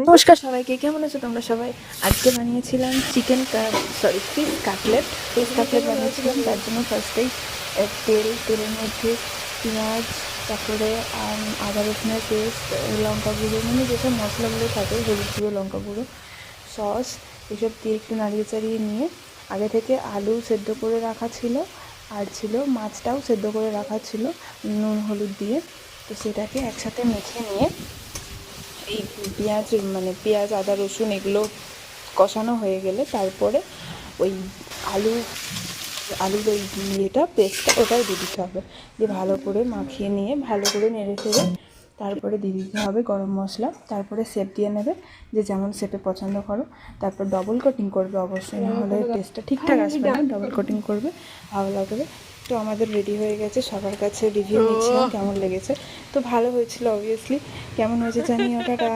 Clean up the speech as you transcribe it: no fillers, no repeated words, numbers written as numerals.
নমস্কার সবাইকে, কেমন আছো তোমরা সবাই? আজকে বানিয়েছিলাম ফিশ কাটলেট বানিয়েছিলাম। তার জন্য ফার্স্টেই তেলের মধ্যে পেঁয়াজ, তারপরে আদা রসুনের পেস্ট, লঙ্কা গুঁড়ো, মানে যেসব মশলাগুলো থাকে, হলুদ গুঁড়ো, লঙ্কা গুঁড়ো, সস, এসব দিয়ে একটু নাড়িয়ে চাড়িয়ে নিয়ে আগে থেকে আলু সেদ্ধ করে রাখা ছিল, আর ছিল মাছটাও সেদ্ধ করে রাখা ছিল নুন হলুদ দিয়ে। তো সেটাকে একসাথে মেখে নিয়ে এই পেঁয়াজ আদা রসুন এগুলো কষানো হয়ে গেলে তারপরে ওই আলু আলুর ওই পেস্টটা ওটাও দিয়ে দিতে হবে, দিয়ে ভালো করে মাখিয়ে নিয়ে ভালো করে নেড়ে চেড়ে তারপরে দিয়ে দিতে হবে গরম মশলা। তারপরে শেপ দিয়ে নেবে, যে যেমন শেপে পছন্দ করো। তারপর ডবল কোটিং করবে অবশ্যই, নাহলে টেস্টটা ঠিকঠাক আসবে না। ডবল কোটিং করবে, ভালো লাগবে। তো আমাদের রেডি হয়ে গেছে, সবার কাছে রিভিউ নিচ্ছিলাম কেমন লেগেছে। তো ভালো হয়েছিল অবভিয়াসলি, কেমন হয়েছে জানিও, টাটা।